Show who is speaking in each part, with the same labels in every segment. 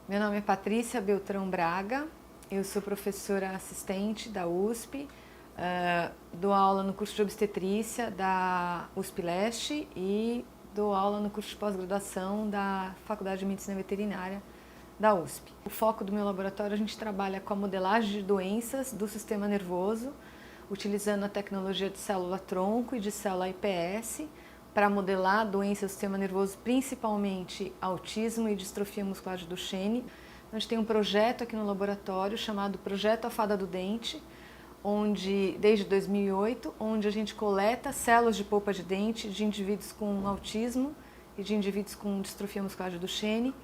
Speaker 1: Meu nome é Patrícia Beltrão Braga, eu sou professora assistente da USP, dou aula no curso de obstetrícia da USP Leste e dou aula no curso de pós-graduação da Faculdade de Medicina Veterinária da USP. O foco do meu laboratório, a gente trabalha com a modelagem de doenças do sistema nervoso, utilizando a tecnologia de célula-tronco e de célula iPS para modelar doenças do sistema nervoso, principalmente autismo e distrofia muscular de Duchenne. A gente tem um projeto aqui no laboratório chamado Projeto A Fada do Dente, desde 2008, onde a gente coleta células de polpa de dente de indivíduos com autismo e de indivíduos com distrofia muscular de Duchenne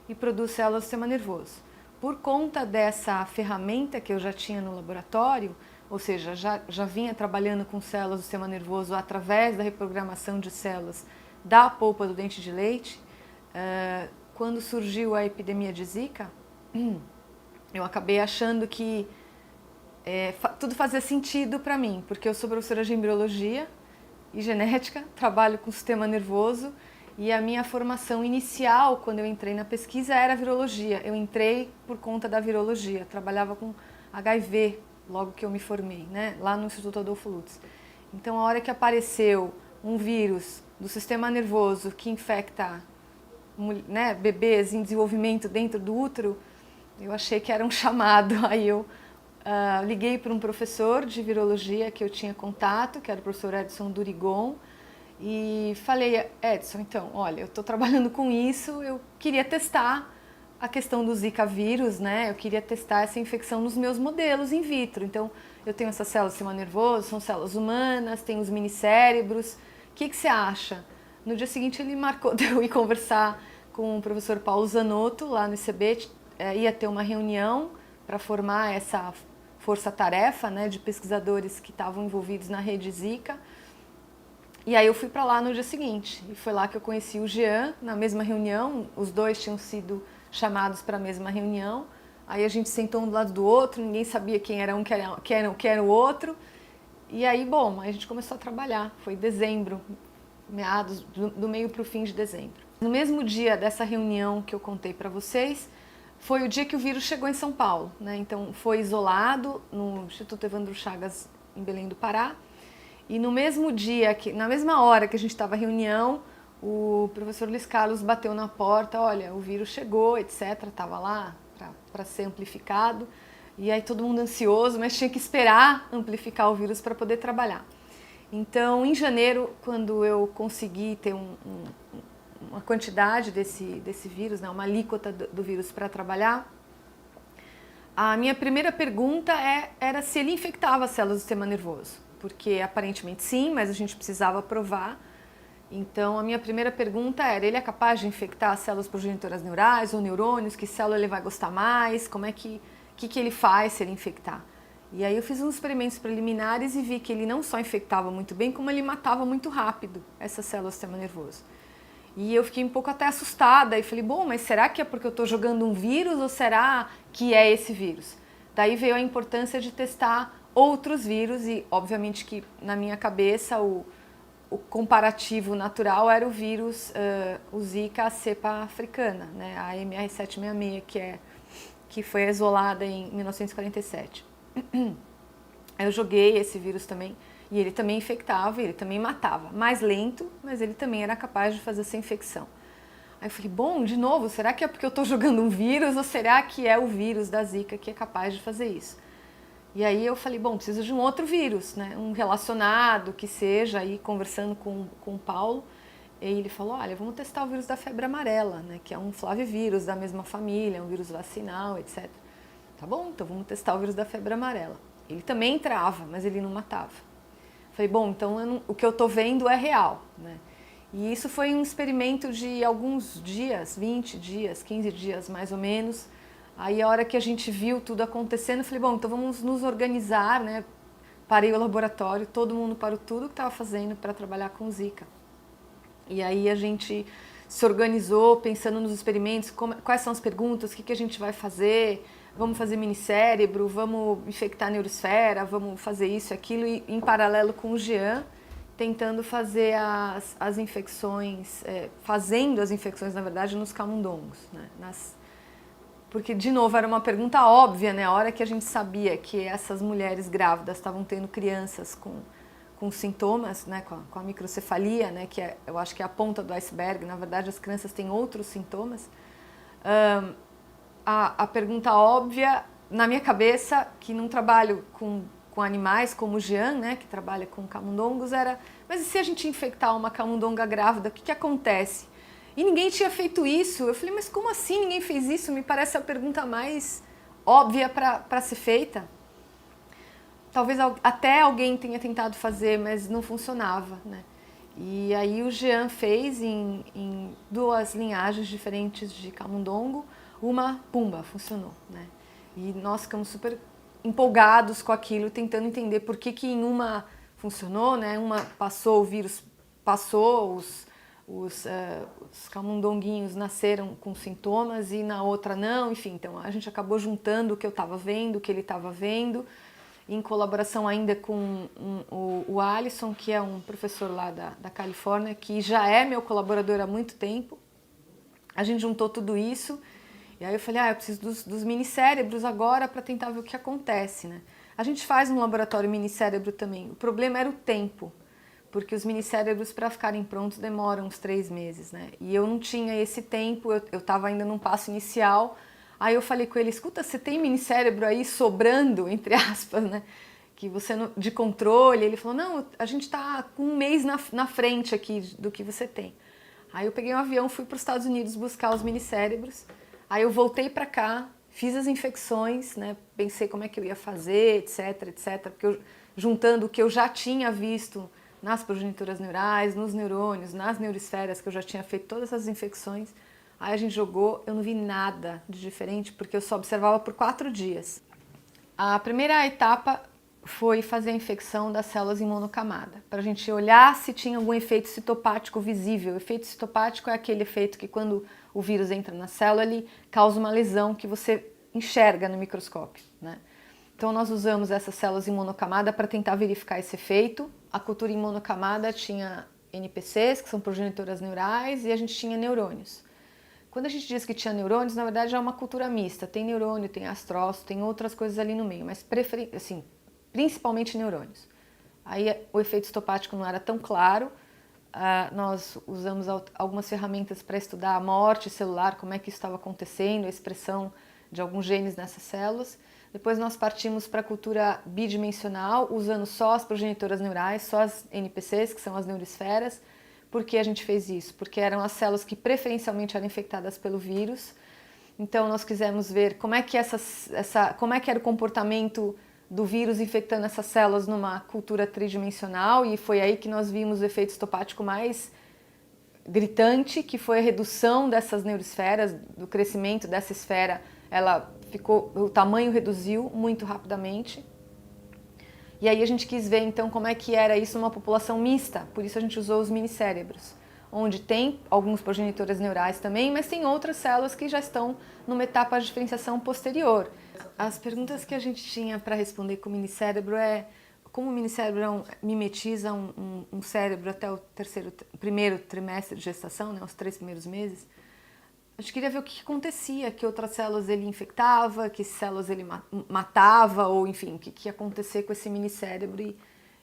Speaker 1: e produz células do sistema nervoso. Por conta dessa ferramenta que eu já tinha no laboratório, ou seja, já vinha trabalhando com células do sistema nervoso através da reprogramação de células da polpa do dente de leite, quando surgiu a epidemia de Zika, eu acabei achando que tudo fazia sentido para mim, porque eu sou professora de embriologia e genética, trabalho com o sistema nervoso e a minha formação inicial, quando eu entrei na pesquisa, era virologia. Eu entrei por conta da virologia, trabalhava com HIV, logo que eu me formei, né? Lá no Instituto Adolfo Lutz. Então, a hora que apareceu um vírus do sistema nervoso que infecta, né, bebês em desenvolvimento dentro do útero, eu achei que era um chamado. Aí eu liguei para um professor de virologia que eu tinha contato, que era o professor Edson Durigon, e falei: Edson, então, olha, eu estou trabalhando com isso, eu queria testar a questão do Zika vírus, né? Eu queria testar essa infecção nos meus modelos in vitro. Então, eu tenho essas células do sistema nervoso, são células humanas, tem os minicérebros. O que você acha? No dia seguinte, ele marcou de eu ir conversar com o professor Paulo Zanotto, lá no ICB. Ia ter uma reunião para formar essa força-tarefa, né, de pesquisadores que estavam envolvidos na rede Zika. E aí eu fui para lá no dia seguinte. E foi lá que eu conheci o Jean, na mesma reunião. Os dois tinham sido chamados para a mesma reunião, aí a gente sentou um do lado do outro, ninguém sabia quem era um, quem era o outro, e aí, bom, a gente começou a trabalhar, foi dezembro, meados do meio para o fim de dezembro. No mesmo dia dessa reunião que eu contei para vocês, foi o dia que o vírus chegou em São Paulo, né? Então foi isolado no Instituto Evandro Chagas, em Belém do Pará, e no mesmo dia, na mesma hora que a gente estava em reunião, o professor Luiz Carlos bateu na porta: olha, o vírus chegou, etc. Estava lá para ser amplificado. E aí todo mundo ansioso, mas tinha que esperar amplificar o vírus para poder trabalhar. Então, em janeiro, quando eu consegui ter uma quantidade desse vírus, né, uma alíquota do vírus para trabalhar, a minha primeira pergunta era se ele infectava as células do sistema nervoso. Porque aparentemente sim, mas a gente precisava provar. Então, a minha primeira pergunta era: ele é capaz de infectar as células progenitoras neurais ou neurônios? Que célula ele vai gostar mais? Como é que ele faz se ele infectar? E aí eu fiz uns experimentos preliminares e vi que ele não só infectava muito bem, como ele matava muito rápido essas células do sistema nervoso. E eu fiquei um pouco até assustada e falei: bom, mas será que é porque eu estou jogando um vírus ou será que é esse vírus? Daí veio a importância de testar outros vírus e, obviamente, que na minha cabeça o comparativo natural era o vírus, o Zika, a cepa africana, né, a MR766, que foi isolada em 1947. Eu joguei esse vírus também, e ele também infectava, ele também matava. Mais lento, mas ele também era capaz de fazer essa infecção. Aí eu falei: bom, de novo, será que é porque eu estou jogando um vírus ou será que é o vírus da Zika que é capaz de fazer isso? E aí eu falei: bom, preciso de um outro vírus, né? Um relacionado que seja, aí conversando com o Paulo, e ele falou: olha, vamos testar o vírus da febre amarela, né? Que é um flavivírus da mesma família, um vírus vacinal, etc. Tá bom, então vamos testar o vírus da febre amarela. Ele também entrava, mas ele não matava. Falei: bom, então o que eu tô vendo é real, né? E isso foi um experimento de alguns dias, 20 dias, 15 dias mais ou menos. Aí a hora que a gente viu tudo acontecendo, eu falei: bom, então vamos nos organizar, né? Parei o laboratório, todo mundo parou tudo que estava fazendo para trabalhar com Zika. E aí a gente se organizou pensando nos experimentos, quais são as perguntas, o que a gente vai fazer, vamos fazer minicérebro, vamos infectar a neurosfera, vamos fazer isso e aquilo, e em paralelo com o Jean, tentando fazer as infecções, fazendo as infecções, na verdade, nos camundongos, né? porque, de novo, era uma pergunta óbvia, né? A hora que a gente sabia que essas mulheres grávidas estavam tendo crianças com sintomas, né? Com a microcefalia, né? Que eu acho que é a ponta do iceberg, na verdade as crianças têm outros sintomas. A pergunta óbvia, na minha cabeça, que num trabalho com animais como o Jean, né, que trabalha com camundongos, era: mas e se a gente infectar uma camundonga grávida, o que acontece? E ninguém tinha feito isso. Eu falei: mas como assim ninguém fez isso? Me parece a pergunta mais óbvia para ser feita. Talvez até alguém tenha tentado fazer, mas não funcionava, né? E aí o Jean fez em 2 linhagens diferentes de camundongo, uma, pumba, funcionou, né? E nós ficamos super empolgados com aquilo, tentando entender por que em uma funcionou, né? Uma passou, o vírus passou, os camundonguinhos nasceram com sintomas e na outra não, enfim. Então a gente acabou juntando o que eu estava vendo, o que ele estava vendo, em colaboração ainda com o Alisson, que é um professor lá da Califórnia, que já é meu colaborador há muito tempo. A gente juntou tudo isso e aí eu falei: eu preciso dos minicérebros agora para tentar ver o que acontece, né? A gente faz no laboratório minicérebro também. O problema era o tempo, porque os minicérebros, para ficarem prontos, demoram uns 3 meses, né? E eu não tinha esse tempo, eu estava ainda num passo inicial. Aí eu falei com ele: escuta, você tem minicérebro aí sobrando, entre aspas, né? Que você não, de controle? Ele falou: não, a gente está com 1 mês na frente aqui do que você tem. Aí eu peguei um avião, fui para os Estados Unidos buscar os minicérebros. Aí eu voltei para cá, fiz as infecções, né? Pensei como é que eu ia fazer, etc, etc. Porque juntando o que eu já tinha visto nas progenitoras neurais, nos neurônios, nas neuroesferas, que eu já tinha feito todas essas infecções. Aí a gente jogou, eu não vi nada de diferente, porque eu só observava por 4 dias. A primeira etapa foi fazer a infecção das células em monocamada, para a gente olhar se tinha algum efeito citopático visível. O efeito citopático é aquele efeito que, quando o vírus entra na célula, ele causa uma lesão que você enxerga no microscópio, né? Então nós usamos essas células em monocamada para tentar verificar esse efeito. A cultura em monocamada tinha NPCs, que são progenitoras neurais, e a gente tinha neurônios. Quando a gente diz que tinha neurônios, na verdade é uma cultura mista. Tem neurônio, tem astrócito, tem outras coisas ali no meio, mas assim, principalmente neurônios. Aí o efeito histopático não era tão claro. Nós usamos algumas ferramentas para estudar a morte celular, como é que isso estava acontecendo, a expressão de alguns genes nessas células. Depois nós partimos para a cultura bidimensional, usando só as progenitoras neurais, só as NPCs, que são as neuroesferas. Por que a gente fez isso? Porque eram as células que preferencialmente eram infectadas pelo vírus. Então nós quisemos ver como é que como é que era o comportamento do vírus infectando essas células numa cultura tridimensional, e foi aí que nós vimos o efeito histopático mais gritante, que foi a redução dessas neuroesferas, do crescimento dessa esfera. O tamanho reduziu muito rapidamente. E aí a gente quis ver então como é que era isso numa população mista, por isso a gente usou os minicérebros, onde tem alguns progenitores neurais também, mas tem outras células que já estão numa etapa de diferenciação posterior. As perguntas que a gente tinha para responder com o minicérebro é: como o minicérebro mimetiza um cérebro até o primeiro trimestre de gestação, né, os 3 primeiros meses, a gente queria ver o que acontecia, que outras células ele infectava, que células ele matava, ou enfim, o que ia acontecer com esse minicérebro.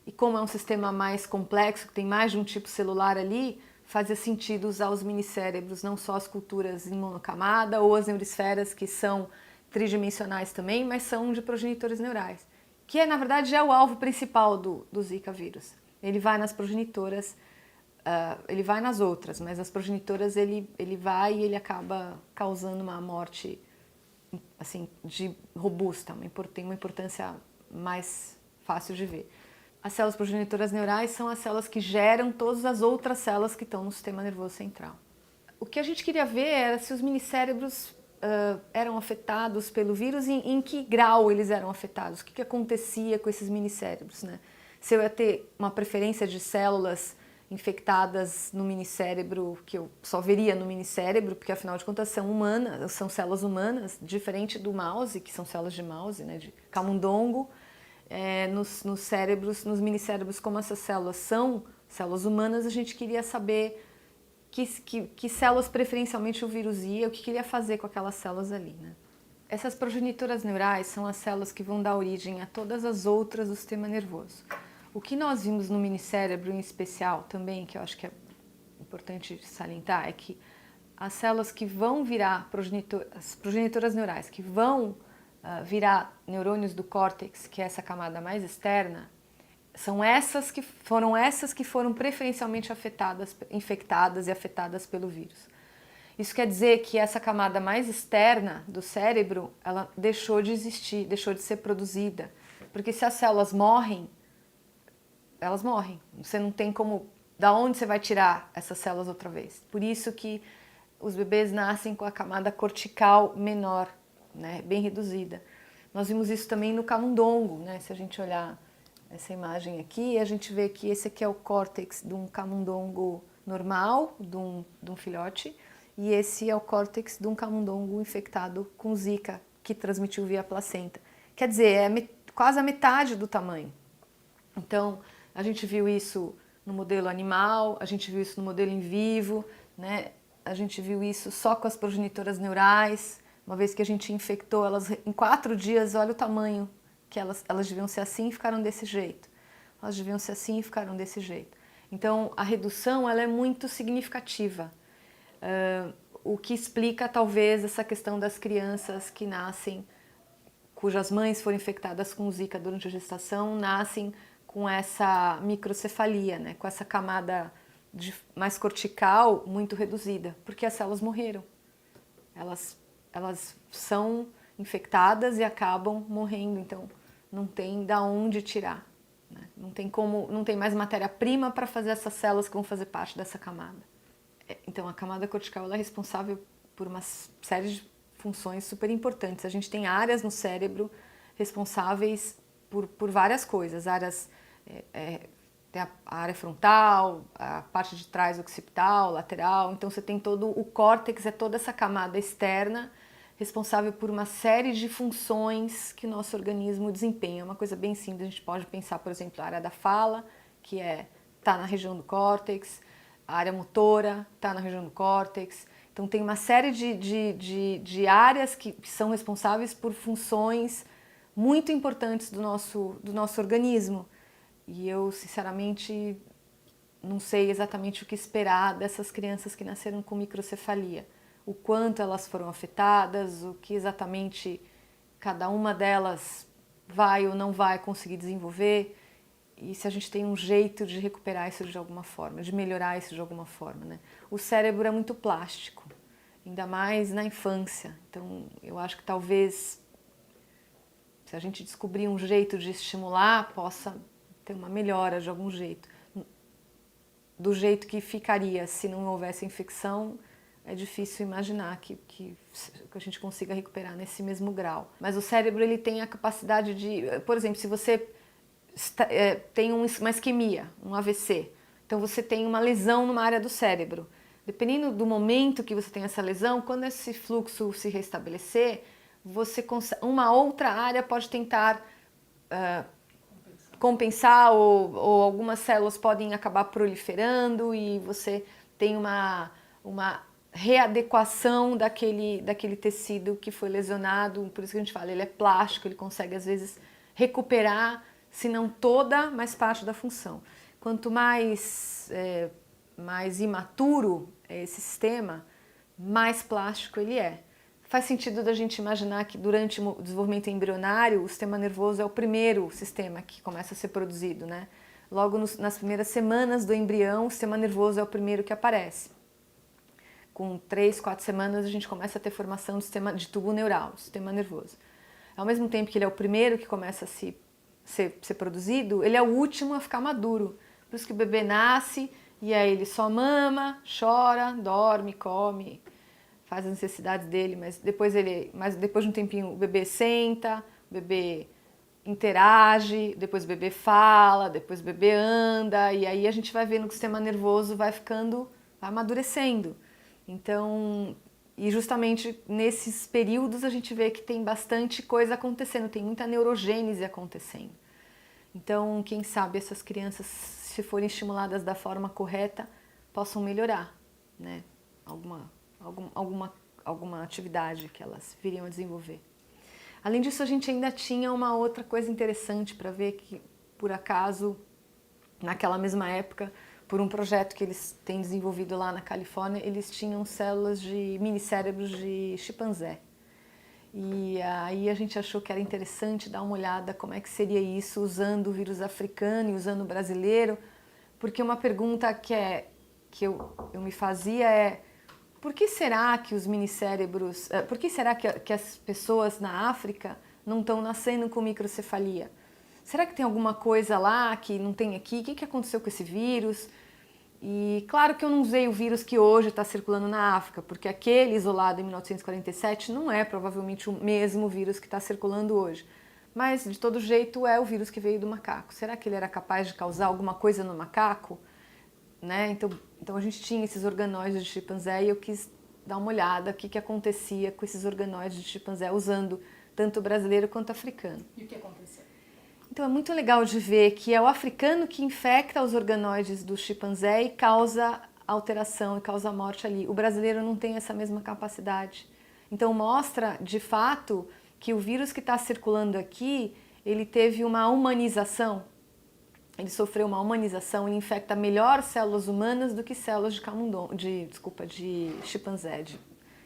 Speaker 1: E como é um sistema mais complexo, que tem mais de um tipo celular ali, fazia sentido usar os minicérebros, não só as culturas em monocamada ou as neuroesferas, que são tridimensionais também, mas são de progenitores neurais, que na verdade é o alvo principal do Zika vírus. Ele vai nas progenitoras, ele vai nas outras, mas as progenitoras ele vai e ele acaba causando uma morte assim, robusta, tem uma importância mais fácil de ver. As células progenitoras neurais são as células que geram todas as outras células que estão no sistema nervoso central. O que a gente queria ver era se os minicérebros eram afetados pelo vírus e em que grau eles eram afetados, o que acontecia com esses minicérebros, né? Se eu ia ter uma preferência de células infectadas no minicérebro, que eu só veria no minicérebro, porque afinal de contas são humanas, são células humanas, diferente do mouse, que são células de mouse, né, de camundongo. Nos cérebros, nos minicérebros, como essas células são células humanas, a gente queria saber que células preferencialmente o vírus ia, o que queria fazer com aquelas células ali, né? Essas progenitoras neurais são as células que vão dar origem a todas as outras do sistema nervoso. O que nós vimos no minicérebro em especial também, que eu acho que é importante salientar, é que as células que vão virar as progenitoras neurais, que vão virar neurônios do córtex, que é essa camada mais externa, foram essas que foram preferencialmente infectadas e afetadas pelo vírus. Isso quer dizer que essa camada mais externa do cérebro, ela deixou de existir, deixou de ser produzida. Porque se as células morrem, elas morrem. Você não tem como... Da onde você vai tirar essas células outra vez? Por isso que os bebês nascem com a camada cortical menor, né, bem reduzida. Nós vimos isso também no camundongo, né? Se a gente olhar essa imagem aqui, a gente vê que esse aqui é o córtex de um camundongo normal, de um filhote, e esse é o córtex de um camundongo infectado com Zika, que transmitiu via placenta. Quer dizer, é quase a metade do tamanho. Então, a gente viu isso no modelo animal, a gente viu isso no modelo em vivo, né? A gente viu isso só com as progenitoras neurais. Uma vez que a gente infectou elas em 4 dias, olha o tamanho que elas deviam ser assim e ficaram desse jeito. Elas deviam ser assim e ficaram desse jeito. Então, a redução ela é muito significativa. O que explica, talvez, essa questão das crianças que nascem, cujas mães foram infectadas com Zika durante a gestação, nascem com essa microcefalia, né? Com essa camada mais cortical muito reduzida, porque as células morreram. Elas são infectadas e acabam morrendo, então não tem da onde tirar, né? Não tem mais matéria-prima para fazer essas células que vão fazer parte dessa camada. Então a camada cortical ela é responsável por uma série de funções super importantes. A gente tem áreas no cérebro responsáveis por várias coisas, tem a área frontal, a parte de trás occipital, lateral, então você tem todo o córtex, é toda essa camada externa responsável por uma série de funções que o nosso organismo desempenha. É uma coisa bem simples, a gente pode pensar, por exemplo, a área da fala, que está na região do córtex, a área motora está na região do córtex. Então tem uma série de áreas que são responsáveis por funções muito importantes do nosso organismo. E eu, sinceramente, não sei exatamente o que esperar dessas crianças que nasceram com microcefalia. O quanto elas foram afetadas, o que exatamente cada uma delas vai ou não vai conseguir desenvolver. E se a gente tem um jeito de recuperar isso de alguma forma, de melhorar isso de alguma forma, né? O cérebro é muito plástico, ainda mais na infância. Então, eu acho que talvez, se a gente descobrir um jeito de estimular, possa ter uma melhora de algum jeito. Do jeito que ficaria se não houvesse infecção, é difícil imaginar que a gente consiga recuperar nesse mesmo grau. Mas o cérebro ele tem a capacidade de, por exemplo, se você tem uma isquemia, um AVC, então você tem uma lesão numa área do cérebro. Dependendo do momento que você tem essa lesão, quando esse fluxo se restabelecer, uma outra área pode tentar compensar ou algumas células podem acabar proliferando e você tem uma readequação daquele tecido que foi lesionado. Por isso que a gente fala, ele é plástico, ele consegue às vezes recuperar, se não toda, mas parte da função. Quanto mais imaturo é esse sistema, mais plástico ele é. Faz sentido da gente imaginar que durante o desenvolvimento embrionário, o sistema nervoso é o primeiro sistema que começa a ser produzido, né? Logo nas primeiras semanas do embrião, o sistema nervoso é o primeiro que aparece. Com 3, 4 semanas, a gente começa a ter formação de tubo neural, do sistema nervoso. Ao mesmo tempo que ele é o primeiro que começa a ser produzido, ele é o último a ficar maduro. Por isso que o bebê nasce e aí ele só mama, chora, dorme, come, faz as necessidades dele, mas depois de um tempinho o bebê senta, o bebê interage, depois o bebê fala, depois o bebê anda, e aí a gente vai vendo que o sistema nervoso vai amadurecendo. Então, e justamente nesses períodos a gente vê que tem bastante coisa acontecendo, tem muita neurogênese acontecendo. Então, quem sabe essas crianças, se forem estimuladas da forma correta, possam melhorar, né? Alguma atividade que elas viriam a desenvolver. Além disso, a gente ainda tinha uma outra coisa interessante para ver que, por acaso, naquela mesma época, por um projeto que eles têm desenvolvido lá na Califórnia, eles tinham células de minicérebros de chimpanzé. E aí a gente achou que era interessante dar uma olhada como é que seria isso usando o vírus africano e usando o brasileiro, porque uma pergunta que eu me fazia é: por que será que os minicérebros, por que será que as pessoas na África não estão nascendo com microcefalia? Será que tem alguma coisa lá que não tem aqui? O que aconteceu com esse vírus? E claro que eu não usei o vírus que hoje está circulando na África, porque aquele isolado em 1947 não é provavelmente o mesmo vírus que está circulando hoje. Mas, de todo jeito, é o vírus que veio do macaco. Será que ele era capaz de causar alguma coisa no macaco? Né? Então a gente tinha esses organóides de chimpanzé e eu quis dar uma olhada o que acontecia com esses organóides de chimpanzé usando tanto o brasileiro quanto o africano.
Speaker 2: E o que aconteceu?
Speaker 1: Então é muito legal de ver que é o africano que infecta os organóides do chimpanzé e causa alteração e causa morte ali. O brasileiro não tem essa mesma capacidade. Então mostra, de fato, que o vírus que está circulando aqui, ele teve uma humanização. Ele sofreu uma humanização, ele infecta melhor células humanas do que células de camundongo, de chimpanzé,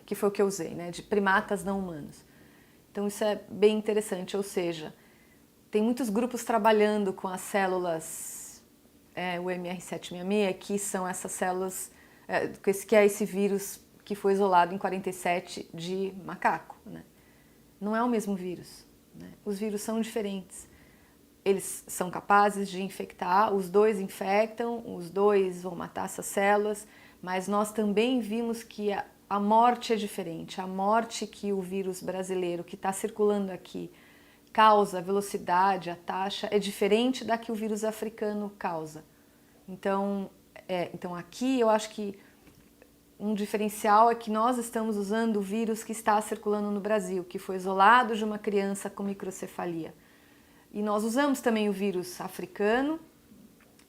Speaker 1: que foi o que eu usei, né, de primatas não humanos. Então isso é bem interessante, ou seja, tem muitos grupos trabalhando com as células, o MR766, que são essas células, que é esse vírus que foi isolado em 47 de macaco, né? Não é o mesmo vírus, né? Os vírus são diferentes. Eles são capazes de infectar, os dois infectam, os dois vão matar essas células, mas nós também vimos que a morte é diferente. A morte que o vírus brasileiro, que está circulando aqui, causa, a velocidade, a taxa, é diferente da que o vírus africano causa. Então aqui eu acho que um diferencial é que nós estamos usando o vírus que está circulando no Brasil, que foi isolado de uma criança com microcefalia. E nós usamos também o vírus africano,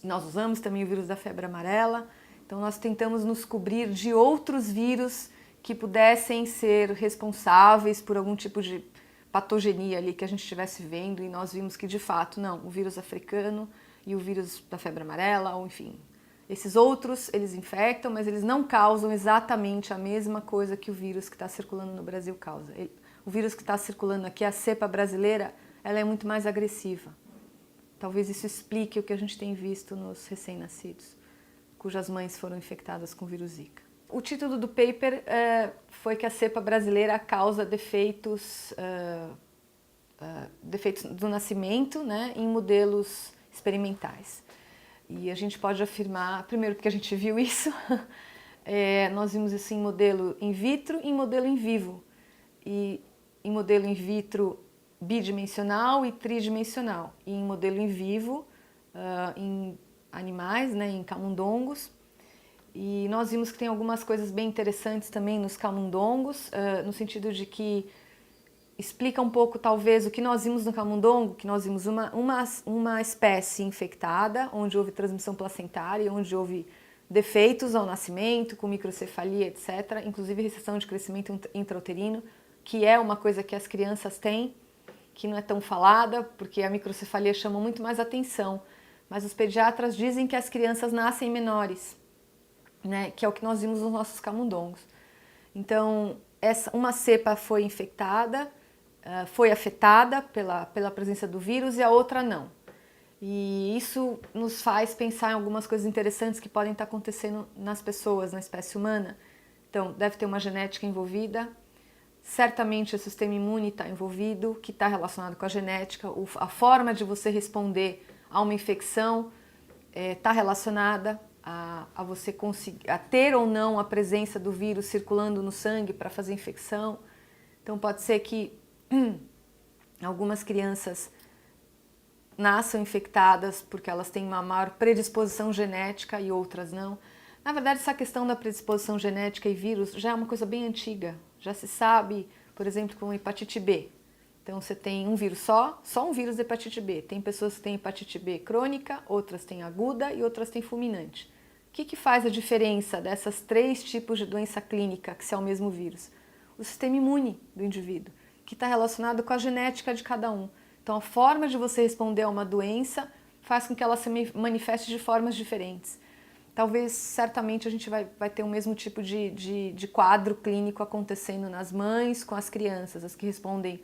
Speaker 1: nós usamos também o vírus da febre amarela, então nós tentamos nos cobrir de outros vírus que pudessem ser responsáveis por algum tipo de patogenia ali que a gente estivesse vendo, e nós vimos que de fato não, o vírus africano e o vírus da febre amarela, ou enfim, esses outros eles infectam, mas eles não causam exatamente a mesma coisa que o vírus que está circulando no Brasil causa. O vírus que está circulando aqui, a cepa brasileira, ela é muito mais agressiva. Talvez isso explique o que a gente tem visto nos recém-nascidos, cujas mães foram infectadas com vírus Zika. O título do paper foi que a cepa brasileira causa defeitos do nascimento, né, em modelos experimentais. E a gente pode afirmar, primeiro porque a gente viu isso, nós vimos isso em modelo in vitro e em modelo in vivo. E em modelo in vitro bidimensional e tridimensional, e em modelo in vivo, em animais, né, em camundongos. E nós vimos que tem algumas coisas bem interessantes também nos camundongos, no sentido de que explica um pouco, talvez, o que nós vimos no camundongo, que nós vimos uma espécie infectada, onde houve transmissão placentária, onde houve defeitos ao nascimento, com microcefalia, etc., inclusive restrição de crescimento intrauterino, que é uma coisa que as crianças têm, que não é tão falada, porque a microcefalia chama muito mais atenção. Mas os pediatras dizem que as crianças nascem menores, né? Que é o que nós vimos nos nossos camundongos. Então, uma cepa foi infectada, foi afetada pela presença do vírus e a outra não. E isso nos faz pensar em algumas coisas interessantes que podem estar acontecendo nas pessoas, na espécie humana. Então, deve ter uma genética envolvida. Certamente o sistema imune está envolvido, que está relacionado com a genética, a forma de você responder a uma infecção está relacionada a você conseguir a ter ou não a presença do vírus circulando no sangue para fazer infecção. Então pode ser que algumas crianças nasçam infectadas porque elas têm uma maior predisposição genética e outras não. Na verdade, essa questão da predisposição genética e vírus já é uma coisa bem antiga. Já se sabe, por exemplo, com hepatite B. Então você tem um vírus só um vírus de hepatite B. Tem pessoas que têm hepatite B crônica, outras têm aguda e outras têm fulminante. O que faz a diferença dessas 3 tipos de doença clínica, que se é o mesmo vírus? O sistema imune do indivíduo. que está relacionado com a genética de cada um. Então, a forma de você responder a uma doença faz com que ela se manifeste de formas diferentes. Talvez, certamente, a gente vai ter o mesmo tipo de quadro clínico acontecendo nas mães com as crianças. As que respondem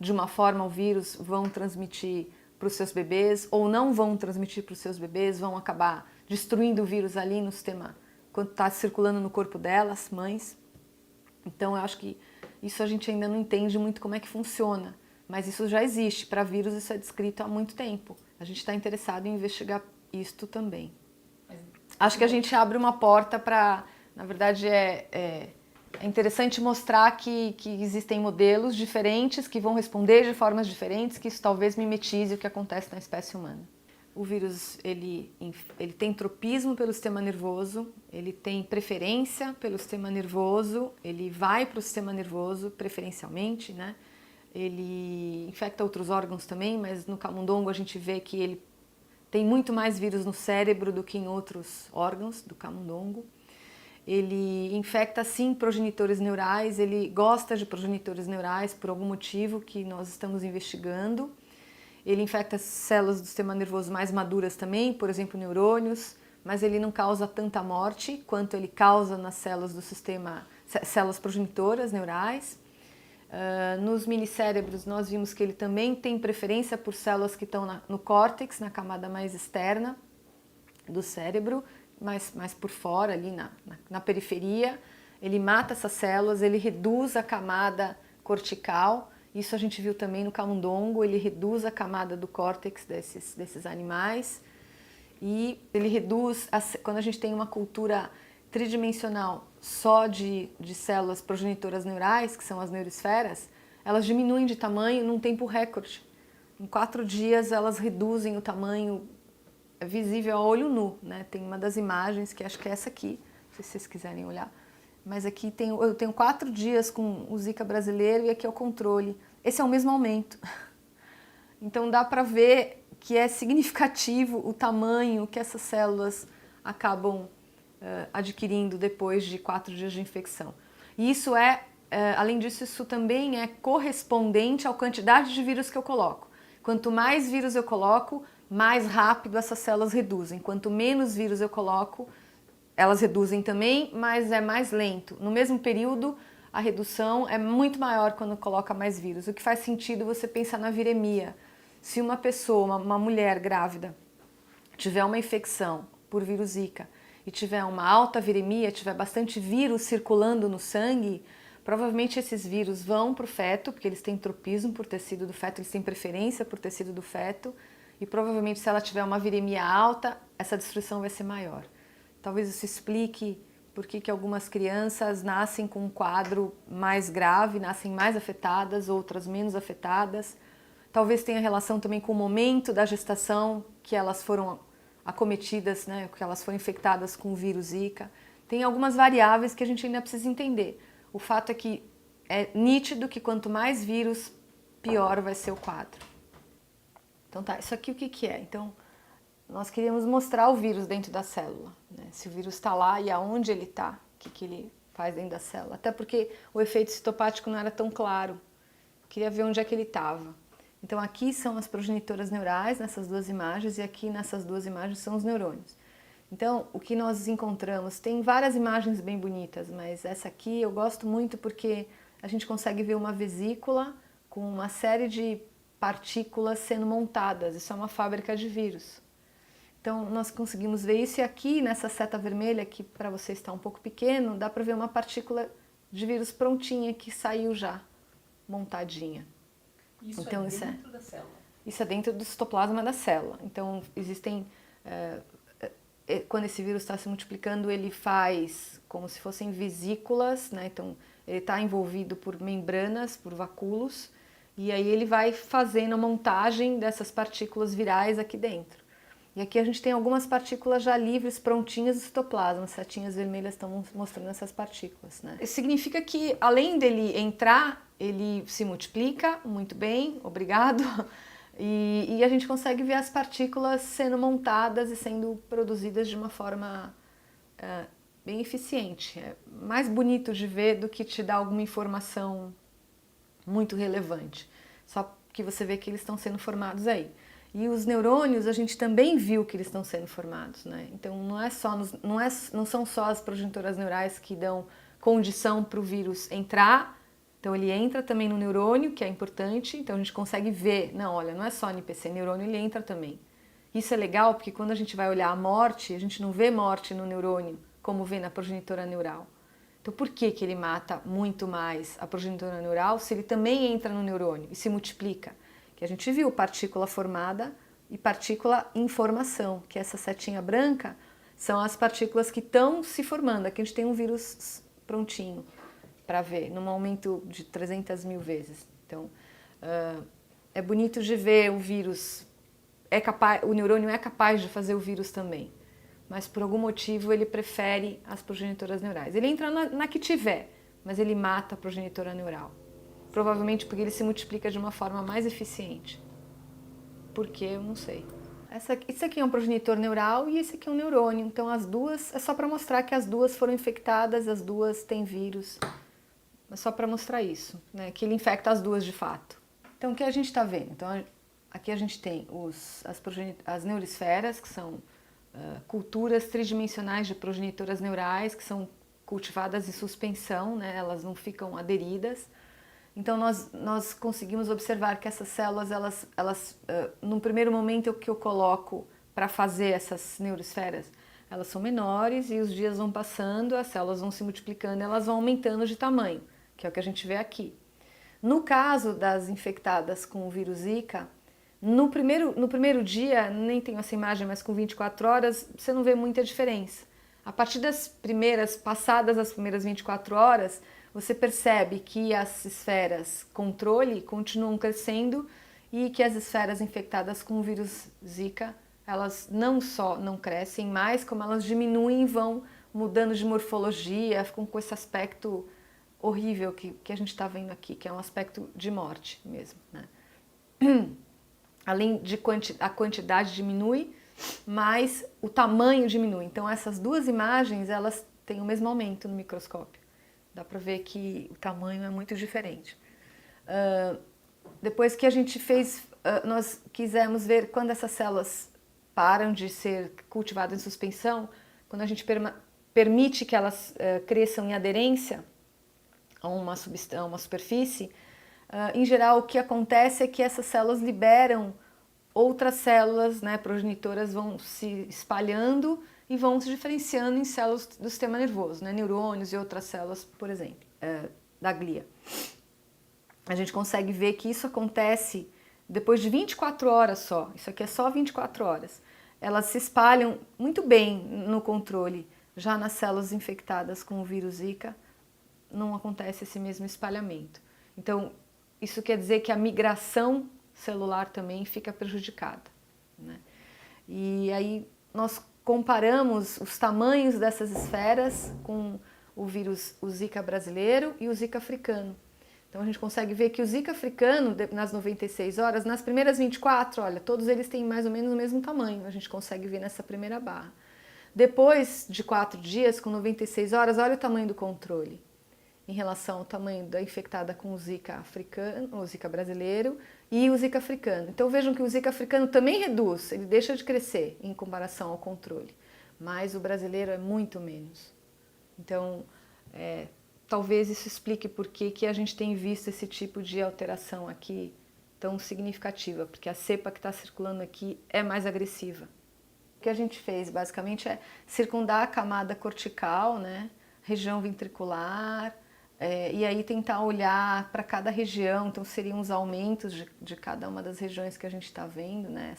Speaker 1: de uma forma ao vírus vão transmitir para os seus bebês ou não vão transmitir para os seus bebês, vão acabar destruindo o vírus ali no sistema, quando está circulando no corpo delas, mães. Então, eu acho que isso a gente ainda não entende muito como é que funciona, mas isso já existe. Para vírus, isso é descrito há muito tempo. A gente está interessado em investigar isto também. Acho que a gente abre uma porta para, na verdade, é interessante mostrar que existem modelos diferentes que vão responder de formas diferentes, que isso talvez mimetize o que acontece na espécie humana. O vírus, ele tem tropismo pelo sistema nervoso, ele tem preferência pelo sistema nervoso, ele vai para o sistema nervoso preferencialmente, né? Ele infecta outros órgãos também, mas no camundongo a gente vê que ele tem muito mais vírus no cérebro do que em outros órgãos do camundongo. Ele infecta, sim, progenitores neurais, ele gosta de progenitores neurais por algum motivo que nós estamos investigando. Ele infecta células do sistema nervoso mais maduras também, por exemplo, neurônios, mas ele não causa tanta morte quanto ele causa nas células do sistema, células progenitoras neurais. Nos minicérebros nós vimos que ele também tem preferência por células que estão no córtex, na camada mais externa do cérebro, mais por fora, ali na periferia. Ele mata essas células, ele reduz a camada cortical. Isso a gente viu também no camundongo, ele reduz a camada do córtex desses animais. E ele reduz, quando a gente tem uma cultura tridimensional só de células progenitoras neurais, que são as neuroesferas, elas diminuem de tamanho num tempo recorde. Em 4 dias elas reduzem o tamanho visível a olho nu, né? Tem uma das imagens, que acho que é essa aqui, não sei se vocês quiserem olhar. Mas aqui eu tenho 4 dias com o Zika brasileiro e aqui é o controle. Esse é o mesmo aumento. Então dá para ver que é significativo o tamanho que essas células acabam adquirindo depois de 4 dias de infecção. E isso além disso, isso também é correspondente à quantidade de vírus que eu coloco. Quanto mais vírus eu coloco, mais rápido essas células reduzem. Quanto menos vírus eu coloco, elas reduzem também, mas é mais lento. No mesmo período, a redução é muito maior quando coloca mais vírus. O que faz sentido você pensar na viremia. Se uma pessoa, uma mulher grávida, tiver uma infecção por vírus Zika e tiver uma alta viremia, tiver bastante vírus circulando no sangue, provavelmente esses vírus vão para o feto, porque eles têm tropismo por tecido do feto, eles têm preferência por tecido do feto, e provavelmente se ela tiver uma viremia alta, essa destruição vai ser maior. Talvez isso explique por que algumas crianças nascem com um quadro mais grave, nascem mais afetadas, outras menos afetadas. Talvez tenha relação também com o momento da gestação que elas foram acometidas, né, que elas foram infectadas com o vírus Zika. Tem algumas variáveis que a gente ainda precisa entender. O fato é que é nítido que quanto mais vírus, pior vai ser o quadro. Então tá, isso aqui o que é? Então, nós queríamos mostrar o vírus dentro da célula, né? Se o vírus está lá e aonde ele está, o que ele faz dentro da célula. Até porque o efeito citopático não era tão claro. Queria ver onde é que ele estava. Então aqui são as progenitoras neurais, nessas 2 imagens, e aqui nessas 2 imagens são os neurônios. Então, o que nós encontramos, tem várias imagens bem bonitas, mas essa aqui eu gosto muito porque a gente consegue ver uma vesícula com uma série de partículas sendo montadas. Isso é uma fábrica de vírus. Então, nós conseguimos ver isso, e aqui nessa seta vermelha, que para você está um pouco pequeno, dá para ver uma partícula de vírus prontinha que saiu já, montadinha.
Speaker 2: Isso
Speaker 1: então,
Speaker 2: é dentro da célula?
Speaker 1: Isso é dentro do citoplasma da célula. Então, existem... quando esse vírus está se multiplicando, ele faz como se fossem vesículas, né? Então, ele está envolvido por membranas, por vacúolos, e aí ele vai fazendo a montagem dessas partículas virais aqui dentro. E aqui a gente tem algumas partículas já livres, prontinhas do citoplasma. As setinhas vermelhas estão mostrando essas partículas, né? Isso significa que, além dele entrar, ele se multiplica muito bem, obrigado. E a gente consegue ver as partículas sendo montadas e sendo produzidas de uma forma bem eficiente. É mais bonito de ver do que te dar alguma informação muito relevante. Só que você vê que eles estão sendo formados aí. E os neurônios, a gente também viu que eles estão sendo formados, né? Então não são só as progenitoras neurais que dão condição para o vírus entrar. Então ele entra também no neurônio, que é importante. Então a gente consegue ver, não, olha, não é só NPC, neurônio ele entra também. Isso é legal porque quando a gente vai olhar a morte, a gente não vê morte no neurônio como vê na progenitora neural. Então por que que ele mata muito mais a progenitora neural se ele também entra no neurônio e se multiplica? Que a gente viu partícula formada e partícula em formação, que essa setinha branca são as partículas que estão se formando. Aqui a gente tem um vírus prontinho para ver, num aumento de 300 mil vezes. Então, é bonito de ver o vírus, o neurônio é capaz de fazer o vírus também, mas por algum motivo ele prefere as progenitoras neurais. Ele entra na que tiver, mas ele mata a progenitora neural. Provavelmente porque ele se multiplica de uma forma mais eficiente. Por quê? Eu não sei. Esse aqui é um progenitor neural e esse aqui é um neurônio. Então as duas, é só para mostrar que as duas foram infectadas, as duas têm vírus. É só para mostrar isso, né? Que ele infecta as duas de fato. Então o que a gente está vendo? Então aqui a gente tem as neuroesferas, que são culturas tridimensionais de progenitoras neurais, que são cultivadas em suspensão, né? Elas não ficam aderidas. Então nós conseguimos observar que essas células, num primeiro momento o que eu coloco para fazer essas neuroesferas, elas são menores e os dias vão passando, as células vão se multiplicando, elas vão aumentando de tamanho, que é o que a gente vê aqui. No caso das infectadas com o vírus Zika, no primeiro dia, nem tenho essa imagem, mas com 24 horas, você não vê muita diferença. A partir passadas as primeiras 24 horas, você percebe que as esferas controle continuam crescendo e que as esferas infectadas com o vírus Zika, elas não só não crescem mais, como elas diminuem e vão mudando de morfologia, ficam com esse aspecto horrível que a gente está vendo aqui, que é um aspecto de morte mesmo, né? Além de a quantidade diminui, mas o tamanho diminui. Então essas duas imagens, elas têm o mesmo aumento no microscópio. Dá para ver que o tamanho é muito diferente. Depois que a gente fez, nós quisemos ver quando essas células param de ser cultivadas em suspensão, quando a gente permite que elas cresçam em aderência a uma superfície, em geral o que acontece é que essas células liberam outras células, né, progenitoras, vão se espalhando e vão se diferenciando em células do sistema nervoso, né, neurônios e outras células, por exemplo, da glia. A gente consegue ver que isso acontece depois de 24 horas só, isso aqui é só 24 horas. Elas se espalham muito bem no controle, já nas células infectadas com o vírus Zika, não acontece esse mesmo espalhamento. Então, isso quer dizer que a migração celular também fica prejudicada, né? E aí nós comparamos os tamanhos dessas esferas com o vírus, o Zika brasileiro e o Zika africano. Então a gente consegue ver que o Zika africano, nas 96 horas, nas primeiras 24, olha, todos eles têm mais ou menos o mesmo tamanho, a gente consegue ver nessa primeira barra. Depois de 4 dias, com 96 horas, olha o tamanho do controle em relação ao tamanho da infectada com o Zika africano, o Zika brasileiro e o Zika africano. Então vejam que o Zika africano também reduz, ele deixa de crescer em comparação ao controle, mas o brasileiro é muito menos. Então, talvez isso explique por que a gente tem visto esse tipo de alteração aqui tão significativa, porque a cepa que está circulando aqui é mais agressiva. O que a gente fez basicamente é circundar a camada cortical, né, região ventricular, e aí tentar olhar para cada região, então seriam os aumentos de cada uma das regiões que a gente está vendo, né?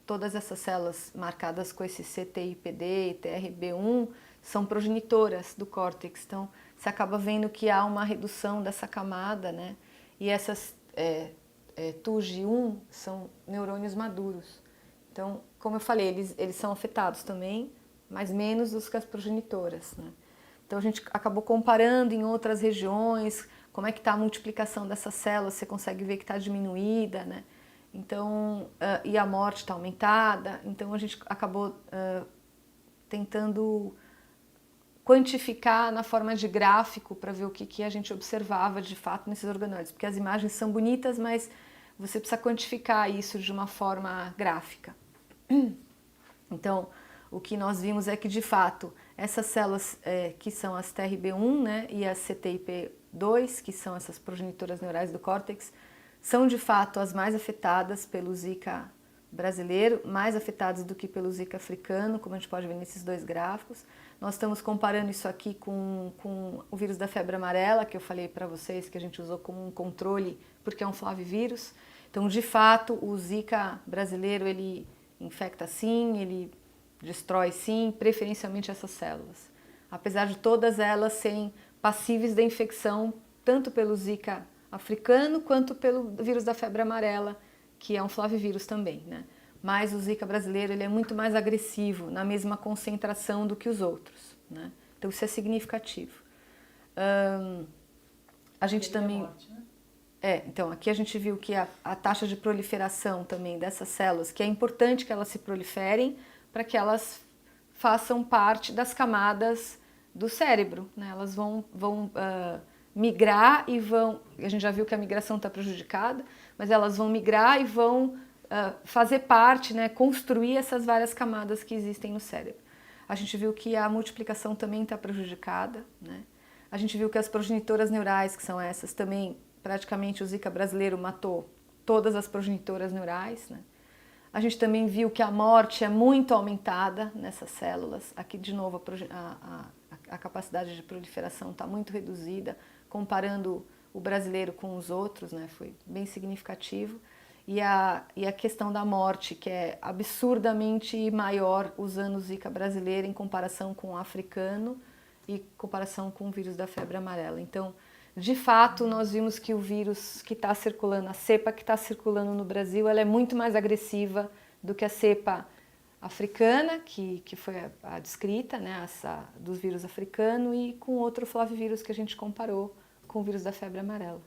Speaker 1: Todas essas células marcadas com esse CTIPD e TRB1 são progenitoras do córtex, então você acaba vendo que há uma redução dessa camada, né? E essas TUG1 são neurônios maduros. Então, como eu falei, eles são afetados também, mas menos do que as progenitoras, né? Então a gente acabou comparando em outras regiões, como é que está a multiplicação dessas células, você consegue ver que está diminuída, né? Então, e a morte está aumentada, então a gente acabou tentando quantificar na forma de gráfico para ver o que a gente observava de fato nesses organoides, porque as imagens são bonitas, mas você precisa quantificar isso de uma forma gráfica. Então, o que nós vimos é que, de fato, essas células que são as TRB1, né, e as CTIP2, que são essas progenitoras neurais do córtex, são, de fato, as mais afetadas pelo Zika brasileiro, mais afetadas do que pelo Zika africano, como a gente pode ver nesses dois gráficos. Nós estamos comparando isso aqui com o vírus da febre amarela, que eu falei para vocês que a gente usou como um controle, porque é um flavivírus. Então, de fato, o Zika brasileiro, ele infecta sim, ele destrói sim, preferencialmente essas células. Apesar de todas elas serem passíveis da infecção, tanto pelo Zika africano quanto pelo vírus da febre amarela, que é um flavivírus também, né? Mas o Zika brasileiro ele é muito mais agressivo, na mesma concentração do que os outros, né? Então isso é significativo. A gente também...
Speaker 2: morte, né?
Speaker 1: Então aqui a gente viu que a taxa de proliferação também dessas células, que é importante que elas se proliferem para que elas façam parte das camadas do cérebro, né? Elas vão migrar e vão... A gente já viu que a migração está prejudicada, mas elas vão migrar e vão fazer parte, né, construir essas várias camadas que existem no cérebro. A gente viu que a multiplicação também está prejudicada, né? A gente viu que as progenitoras neurais, que são essas, também praticamente o Zika brasileiro matou todas as progenitoras neurais, né? A gente também viu que a morte é muito aumentada nessas células. Aqui, de novo, a capacidade de proliferação está muito reduzida, comparando o brasileiro com os outros, né? Foi bem significativo. E a questão da morte, que é absurdamente maior usando o Zika brasileiro em comparação com o africano e em comparação com o vírus da febre amarela. Então, de fato, nós vimos que o vírus que está circulando, a cepa que está circulando no Brasil, ela é muito mais agressiva do que a cepa africana, que foi a descrita, né, essa do vírus africano, e com outro flavivírus que a gente comparou com o vírus da febre amarela.